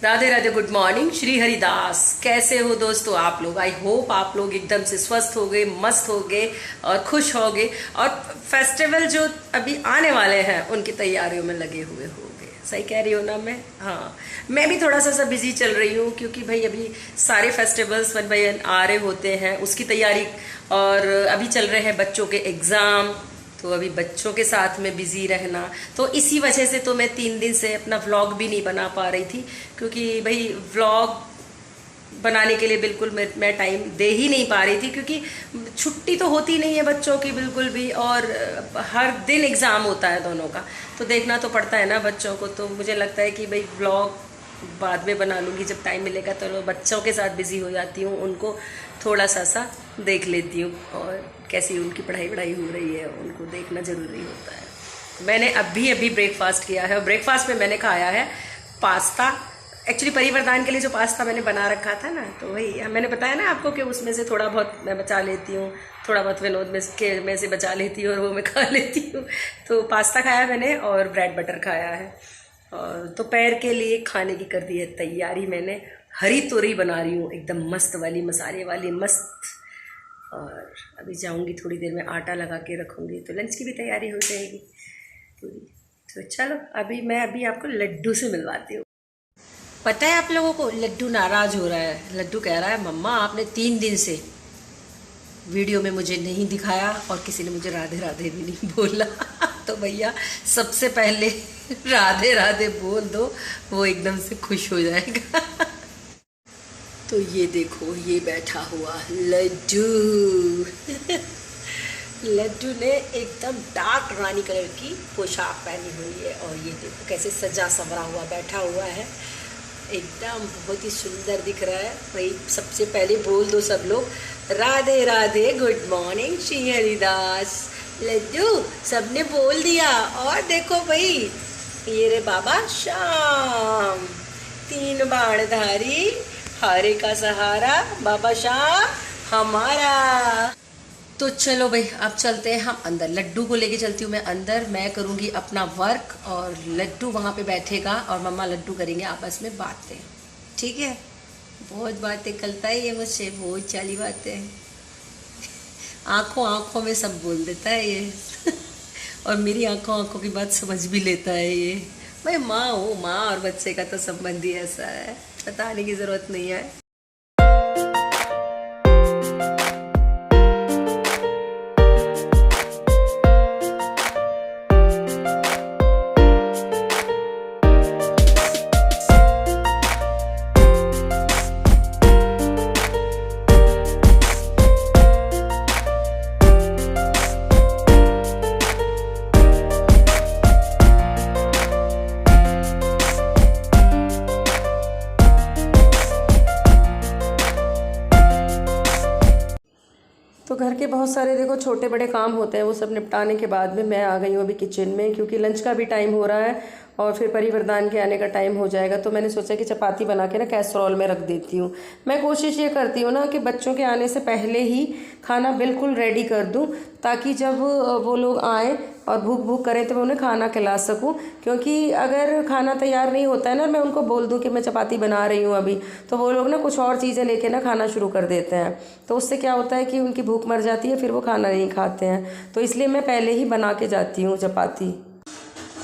Radhe Radhe, good morning. Shri Haridas. कैसे हो दोस्तों आप लोग? आई होप आप लोग एकदम से स्वस्थ हो गए, मस्त हो गए और खुश हो गए और फेस्टिवल जो अभी आने वाले हैं उनकी तैयारियों में लगे हुए हो गए। सही कह रही हो ना मैं? हाँ, मैं भी थोड़ा सा बिजी चल रही हूँ क्योंकि भाई अभी सारे फेस्टिवल्स वन बाय वन आ रहे होते हैं, उसकी तैयारी। और अभी चल रहे हैं बच्चों के एग्जाम, तो अभी बच्चों के साथ में बिजी रहना, तो इसी वजह से तो मैं 3 दिन से अपना व्लॉग भी नहीं बना पा रही थी। क्योंकि भाई व्लॉग बनाने के लिए बिल्कुल मैं टाइम दे ही नहीं पा रही थी, क्योंकि छुट्टी तो होती नहीं है बच्चों की बिल्कुल भी, और हर दिन एग्ज़ाम होता है दोनों का, तो देखना तो पड़ता है ना बच्चों को। तो मुझे लगता है कि भाई व्लॉग बाद में बना लूँगी जब टाइम मिलेगा, तो बच्चों के साथ बिजी हो जाती हूँ, उनको थोड़ा सा देख लेती हूँ और कैसी उनकी पढ़ाई वढ़ाई हो रही है उनको देखना ज़रूरी होता है। मैंने अभी ब्रेकफास्ट किया है और ब्रेकफास्ट में मैंने खाया है पास्ता। एक्चुअली परिवरदान के लिए जो पास्ता मैंने बना रखा था ना, तो वही मैंने बताया ना आपको कि उसमें से थोड़ा बहुत मैं बचा लेती हूँ, थोड़ा बहुत विनोद में से बचा लेती हूँ और वो मैं खा लेती हूँ। तो पास्ता खाया मैंने और ब्रेड बटर खाया है। और दोपहर के लिए खाने की कर दी है तैयारी मैंने। हरी तोरई बना रही हूँ एकदम मस्त वाली, मसाले वाली मस्त। और अभी जाऊँगी थोड़ी देर में, आटा लगा के रखूँगी तो लंच की भी तैयारी हो जाएगी पूरी। तो चलो मैं अभी आपको लड्डू से मिलवाती हूँ। पता है आप लोगों को, लड्डू नाराज़ हो रहा है। लड्डू कह रहा है मम्मा आपने 3 दिन से वीडियो में मुझे नहीं दिखाया और किसी ने मुझे राधे राधे भी नहीं बोला। तो भैया सबसे पहले राधे राधे बोल दो, वो एकदम से खुश हो जाएगा। तो ये देखो, ये बैठा हुआ लड्डू। लड्डू ने एकदम डार्क रानी कलर की पोशाक पहनी हुई है और ये देखो कैसे सजा संवरा हुआ बैठा हुआ है, एकदम बहुत ही सुंदर दिख रहा है। भाई सबसे पहले बोल दो सब लोग, राधे राधे, गुड मॉर्निंग श्री हरिदास। लड्डू सबने बोल दिया। और देखो भाई, ये रे बाबा श्याम, 3 बाणधारी, हारे का सहारा, बाबा श्याम हमारा। तो चलो भाई अब चलते हैं हम अंदर। लड्डू को लेके चलती हूँ मैं अंदर, मैं करूँगी अपना वर्क और लड्डू वहाँ पे बैठेगा और मम्मा लड्डू करेंगे आपस में बातें। ठीक है? बहुत बातें करता है ये मुझसे, बहुत चाली बातें। आँखों आँखों में सब बोल देता है ये। और मेरी आँखों आँखों की बात समझ भी लेता है ये। मैं माँ हूँ, माँ और बच्चे का तो संबंध ही ऐसा है, बताने की ज़रूरत नहीं है। तो घर के बहुत सारे देखो छोटे बड़े काम होते हैं, वो सब निपटाने के बाद में मैं आ गई हूँ अभी किचन में, क्योंकि लंच का भी टाइम हो रहा है और फिर परिवरदान के आने का टाइम हो जाएगा। तो मैंने सोचा कि चपाती बना के ना कैसरोल में रख देती हूँ। मैं कोशिश ये करती हूँ ना कि बच्चों के आने से पहले ही खाना बिल्कुल रेडी कर दूँ, ताकि जब वो लोग आएँ और भूख करें तो मैं उन्हें खाना खिला सकूं। क्योंकि अगर खाना तैयार नहीं होता है ना, मैं उनको बोल दूं कि मैं चपाती बना रही हूं अभी, तो वो लोग ना कुछ और चीज़ें लेके ना खाना शुरू कर देते हैं। तो उससे क्या होता है कि उनकी भूख मर जाती है, फिर वो खाना नहीं खाते हैं। तो इसलिए मैं पहले ही बना के जाती हूँ चपाती।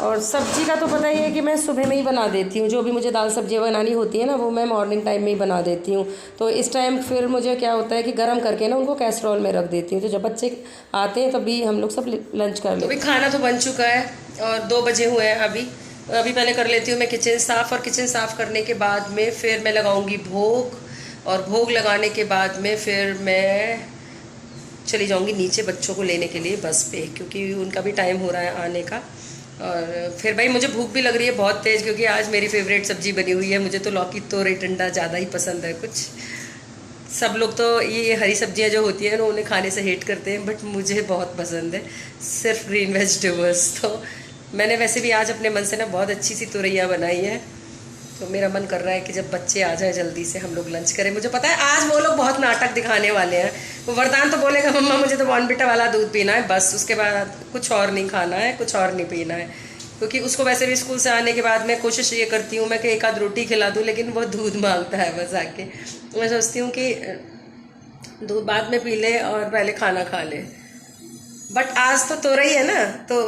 और सब्जी का तो पता ही है कि मैं सुबह में ही बना देती हूँ, जो भी मुझे दाल सब्जियाँ बनानी होती है ना, वो मैं मॉर्निंग टाइम में ही बना देती हूँ। तो इस टाइम फिर मुझे क्या होता है कि गर्म करके ना उनको कैसरोल में रख देती हूँ, तो जब बच्चे आते हैं तभी हम लोग सब लंच कर लेते हैं। तो खाना तो बन चुका है और 2 बजे हुए हैं अभी पहले कर लेती हूँ मैं किचन साफ़, और किचन साफ़ करने के बाद में फिर मैं लगाऊँगी भोग, और भोग लगाने के बाद में फिर मैं चली जाऊँगी नीचे बच्चों को लेने के लिए बस पे, क्योंकि उनका भी टाइम हो रहा है आने का। और फिर भाई मुझे भूख भी लग रही है बहुत तेज़, क्योंकि आज मेरी फेवरेट सब्ज़ी बनी हुई है। मुझे तो लौकी तोरई टंडा ज़्यादा ही पसंद है कुछ। सब लोग तो ये हरी सब्जियां जो होती हैं ना उन्हें खाने से हेट करते हैं, बट मुझे बहुत पसंद है सिर्फ ग्रीन वेजिटेबल्स। तो मैंने वैसे भी आज अपने मन से ना बहुत अच्छी सी तोरैया बनाई है, तो मेरा मन कर रहा है कि जब बच्चे आ जाए जल्दी से हम लोग लंच करें। मुझे पता है आज वो लोग बहुत नाटक दिखाने वाले हैं। वो वरदान तो बोलेगा मम्मा मुझे तो बॉर्नविटा वाला दूध पीना है बस, उसके बाद कुछ और नहीं खाना है, कुछ और नहीं पीना है। क्योंकि उसको वैसे भी स्कूल से आने के बाद मैं कोशिश ये करती हूँ मैं कि एक आध रोटी खिला दूँ, लेकिन वो दूध मांगता है बस आके। मैं सोचती हूँ कि दूध बाद में पी ले और पहले खाना खा ले। बट आज तो रही है ना, तो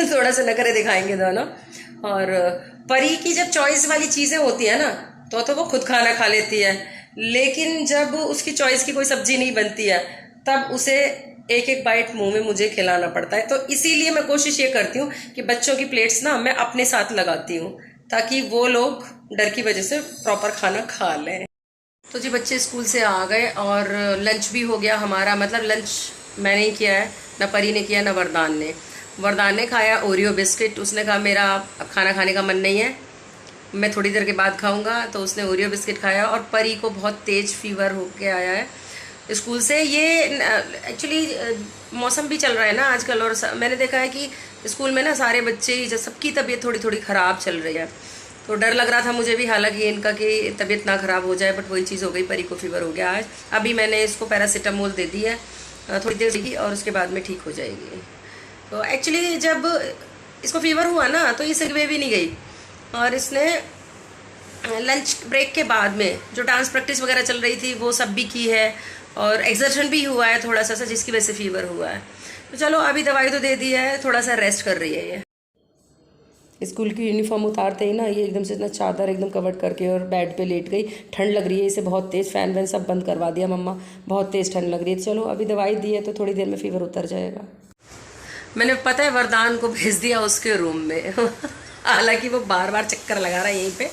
थोड़ा सा नखरे दिखाएंगे दोनों। और परी की जब चॉइस वाली चीज़ें होती है ना, तो वो खुद खाना खा लेती है, लेकिन जब उसकी चॉइस की कोई सब्जी नहीं बनती है तब उसे एक एक बाइट मुंह में मुझे खिलाना पड़ता है। तो इसीलिए मैं कोशिश ये करती हूँ कि बच्चों की प्लेट्स ना मैं अपने साथ लगाती हूँ, ताकि वो लोग डर की वजह से प्रॉपर खाना खा लें। तो जी बच्चे स्कूल से आ गए और लंच भी हो गया हमारा। मतलब लंच मैंने ही किया है, ना परी ने किया ना वरदान ने। वरदान ने खाया ओरियो बिस्किट, उसने कहा मेरा खाना खाने का मन नहीं है, मैं थोड़ी देर के बाद खाऊंगा, तो उसने ओरियो बिस्किट खाया। और परी को बहुत तेज़ फीवर होके आया है स्कूल से। ये एक्चुअली मौसम भी चल रहा है ना आजकल, और मैंने देखा है कि स्कूल में ना सारे बच्चे ही सबकी तबीयत थोड़ी थोड़ी ख़राब चल रही है। तो डर लग रहा था मुझे भी हालांकि इनका कि तबीयत ना ख़राब हो जाए, बट वही चीज़ हो गई, परी को फीवर हो गया आज। अभी मैंने इसको पैरासीटामोल दे दी है, थोड़ी देर देगी और उसके बाद में ठीक हो जाएगी। तो एक्चुअली जब इसको फीवर हुआ ना तो ये सिक वे भी नहीं गई, और इसने लंच ब्रेक के बाद में जो डांस प्रैक्टिस वगैरह चल रही थी वो सब भी की है, और एक्सर्शन भी हुआ है थोड़ा सा जिसकी वजह से फीवर हुआ है। तो चलो अभी दवाई तो दे दी है, थोड़ा सा रेस्ट कर रही है ये। स्कूल की यूनिफॉर्म उतारते ही ना ये एकदम से इतना चादर एकदम कवर करके और बेड पे लेट गई। ठंड लग रही है इसे बहुत तेज़, फ़ैन वैन सब बंद करवा दिया मम्मा, बहुत तेज़ ठंड लग रही है। चलो अभी दवाई दी है तो थोड़ी देर में फीवर उतर जाएगा। मैंने पता है वरदान को भेज दिया उसके रूम में हालांकि वो बार बार चक्कर लगा रहा है यहीं पे,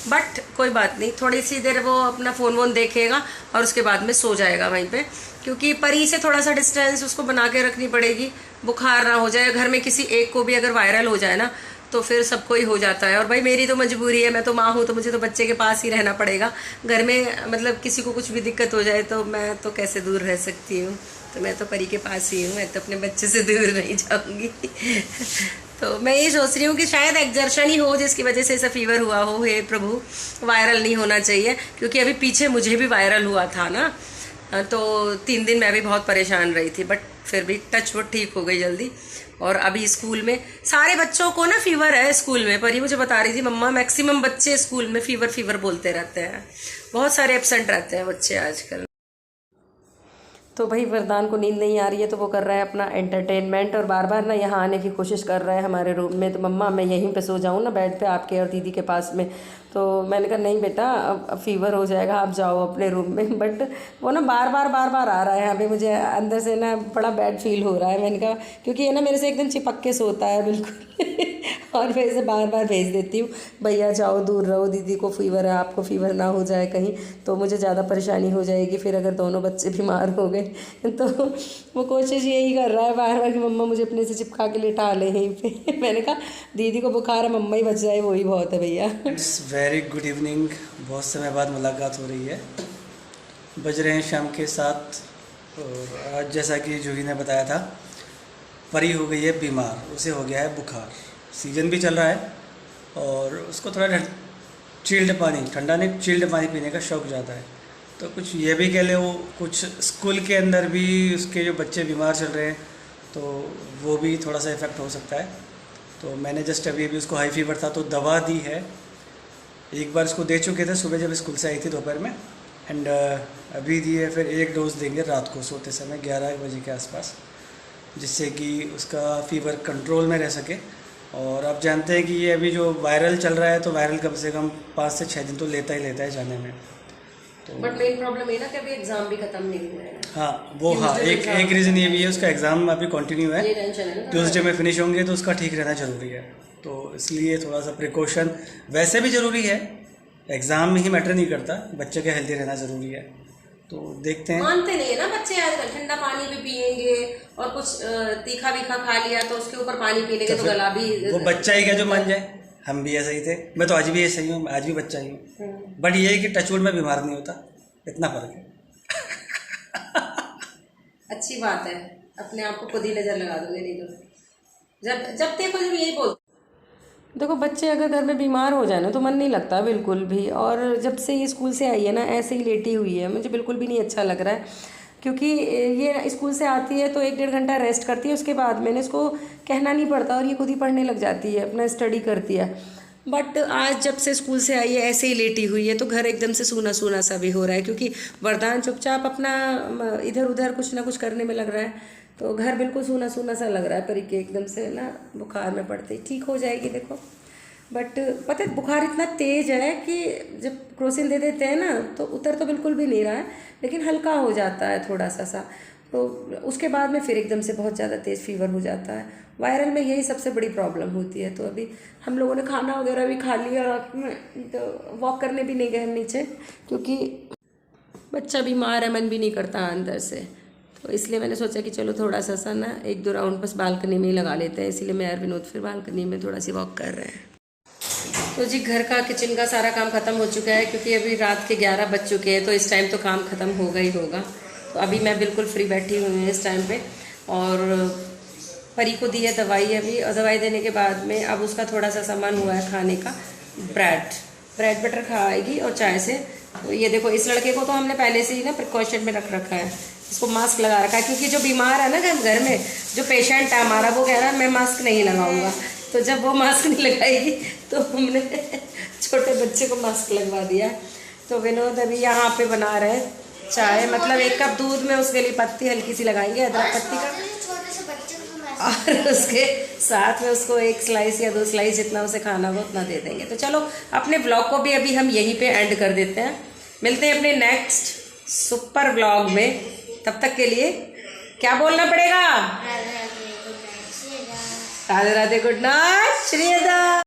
बट कोई बात नहीं, थोड़ी सी देर वो अपना फ़ोन वोन देखेगा और उसके बाद में सो जाएगा वहीं पे। क्योंकि परी से थोड़ा सा डिस्टेंस उसको बना के रखनी पड़ेगी, बुखार ना हो जाए। घर में किसी एक को भी अगर वायरल हो जाए ना तो फिर सबको ही हो जाता है। और भाई मेरी तो मजबूरी है, मैं तो माँ हूँ, तो मुझे तो बच्चे के पास ही रहना पड़ेगा। घर में मतलब किसी को कुछ भी दिक्कत हो जाए तो मैं तो कैसे दूर रह सकती हूँ, तो मैं तो परी के पास ही हूँ, मैं तो अपने बच्चे से दूर नहीं जाऊँगी तो मैं ये सोच रही हूँ कि शायद एक्सर्शन ही हो जिसकी वजह से ऐसा फीवर हुआ हो। हे प्रभु, वायरल नहीं होना चाहिए, क्योंकि अभी पीछे मुझे भी वायरल हुआ था ना, तो 3 दिन मैं भी बहुत परेशान रही थी, बट फिर भी टच वुड ठीक हो गई जल्दी। और अभी स्कूल में सारे बच्चों को ना फीवर है स्कूल में। परी मुझे बता रही थी मम्मा मैक्सिमम बच्चे स्कूल में फीवर फीवर बोलते रहते हैं, बहुत सारे एब्सेंट रहते हैं बच्चे आजकल। तो भाई वरदान को नींद नहीं आ रही है तो वो कर रहा है अपना एंटरटेनमेंट, और बार बार ना यहाँ आने की कोशिश कर रहा है हमारे रूम में। तो मम्मा मैं यहीं पे सो जाऊँ ना बेड पे आपके और दीदी के पास में। तो मैंने कहा नहीं बेटा, अब फीवर हो जाएगा, आप जाओ अपने रूम में। बट वो ना बार बार आ रहा है यहाँ पे, मुझे अंदर से ना बड़ा बैड फील हो रहा है। मैंने कहा क्योंकि ये ना मेरे से एकदम चिपक के सोता है बिल्कुल और मैं इसे बार बार भेज देती हूँ, भैया जाओ दूर रहो, दीदी को फीवर है, आपको फीवर ना हो जाए कहीं तो मुझे ज़्यादा परेशानी हो जाएगी फिर अगर दोनों बच्चे बीमार हो गए तो वो कोशिश यही कर रहा है बार बार कि मम्मा मुझे अपने से चिपका के लिटा ले यहीं पे मैंने कहा दीदी को बुखार है, मम्मा ही बच जाए वही बहुत है भैया। इट्स वेरी गुड इवनिंग, बहुत समय बाद मुलाकात हो रही है। बज रहे हैं शाम के 7 और आज जैसा कि जूही ने बताया था परी हो गई है बीमार, उसे हो गया है बुखार। सीज़न भी चल रहा है और उसको थोड़ा चिल्ड पानी, ठंडा नहीं चिल्ड पानी पीने का शौक़ ज़्यादा है। तो कुछ ये भी कह ले वो कुछ स्कूल के अंदर भी उसके जो बच्चे बीमार चल रहे हैं तो वो भी थोड़ा सा इफ़ेक्ट हो सकता है। तो मैंने जस्ट अभी उसको हाई फीवर था तो दवा दी है, एक बार इसको दे चुके थे सुबह जब स्कूल से आई थी दोपहर में, एंड अभी दी है फिर एक डोज देंगे रात को सोते समय 11 बजे के आसपास, जिससे कि उसका फीवर कंट्रोल में रह सके। और आप जानते हैं कि ये अभी जो वायरल चल रहा है तो वायरल कम से कम 5 से 6 दिन तो लेता है जाने में। तो बट मेन प्रॉब्लम है ना कि अभी एग्जाम भी खत्म नहीं हुए हैं। हाँ वो हाँ एक रीज़न ये भी है, उसका एग्ज़ाम अभी कंटिन्यू है, ट्यूसडे में फिनिश होंगे तो उसका ठीक रहना ज़रूरी है। तो इसलिए थोड़ा सा प्रिकॉशन वैसे भी ज़रूरी है, एग्ज़ाम में ही मैटर नहीं करता, बच्चे का हेल्दी रहना ज़रूरी है। तो देखते हैं, मानते नहीं है ना बच्चे आजकल, ठंडा पानी भी पियेंगे और कुछ तीखा वीखा खा लिया तो उसके ऊपर पानी पी लेंगे तो गला भी, वो बच्चा ही क्या जो मान जाए। हम भी ऐसे ही थे, मैं तो आज भी ऐसे ही हूँ, आज भी बच्चा ही हूँ, बट ये है कि टचवुड में बीमार नहीं होता, इतना फर्क है अच्छी बात है, अपने आप को खुद ही नज़र लगा दोगे, नहीं तो जब देखो जब यही बोल। देखो बच्चे अगर घर में बीमार हो जाए ना तो मन नहीं लगता बिल्कुल भी, और जब से ये स्कूल से आई है ना ऐसे ही लेटी हुई है, मुझे बिल्कुल भी नहीं अच्छा लग रहा है क्योंकि ये स्कूल से आती है तो 1-1.5 घंटा रेस्ट करती है, उसके बाद मैंने इसको कहना नहीं पड़ता और ये खुद ही पढ़ने लग जाती है, अपना स्टडी करती है। बट आज जब से स्कूल से आई है ऐसे ही लेटी हुई है, तो घर एकदम से सूना सूना सा भी हो रहा है, क्योंकि वरदान चुपचाप अपना इधर उधर कुछ ना कुछ करने में लग रहा है, तो घर बिल्कुल सूना सूना सा लग रहा है। परी के एकदम से ना बुखार में पड़ते ही ठीक हो जाएगी देखो। बट पता है बुखार इतना तेज है कि जब क्रोसिन दे देते हैं ना तो उतर तो बिल्कुल भी नहीं रहा है, लेकिन हल्का हो जाता है थोड़ा सा, तो उसके बाद में फिर एकदम से बहुत ज़्यादा तेज़ फीवर हो जाता है। वायरल में यही सबसे बड़ी प्रॉब्लम होती है। तो अभी हम लोगों ने खाना वगैरह भी खा लिया रात में, तो वॉक करने भी नहीं गए हम नीचे, क्योंकि बच्चा बीमार है, मन भी नहीं करता अंदर से। तो इसलिए मैंने सोचा कि चलो थोड़ा सा ना 1-2 राउंड बस बालकनी में ही लगा लेते हैं, इसीलिए मैं और विनोद फिर बालकनी में थोड़ा सी वॉक कर रहे हैं। तो जी घर का किचन का सारा काम ख़त्म हो चुका है, क्योंकि अभी रात के 11 बज चुके हैं, तो इस टाइम तो काम ख़त्म होगा ही होगा। तो अभी मैं बिल्कुल फ्री बैठी हुई हूँ इस टाइम पे, और परी को दी है दवाई अभी, और दवाई देने के बाद में अब उसका थोड़ा सा सामान हुआ है खाने का, ब्रेड बटर खाएगी और चाय से। तो ये देखो इस लड़के को तो हमने पहले से ही ना प्रिकॉशन में रख रखा है, इसको मास्क लगा रखा है, क्योंकि जो बीमार है ना घर में जो पेशेंट है हमारा, वो कह रहा है मैं मास्क नहीं लगाऊंगा। तो जब वो मास्क नहीं लगाएगी तो हमने छोटे बच्चे को मास्क लगवा दिया। तो विनोद अभी यहाँ पे बना रहे हैं चाय, मतलब 1 कप दूध में उसके लिए पत्ती हल्की सी लगाएंगे, अदरक पत्ती का, और उसके साथ में उसको 1 स्लाइस या 2 स्लाइस जितना उसे खाना हो उतना दे देंगे। तो चलो अपने ब्लॉग को भी अभी हम यहीं पे एंड कर देते हैं, मिलते हैं अपने नेक्स्ट सुपर ब्लॉग में। तब तक के लिए क्या बोलना पड़ेगा? Radhe Radhe, good night, Shri Radha.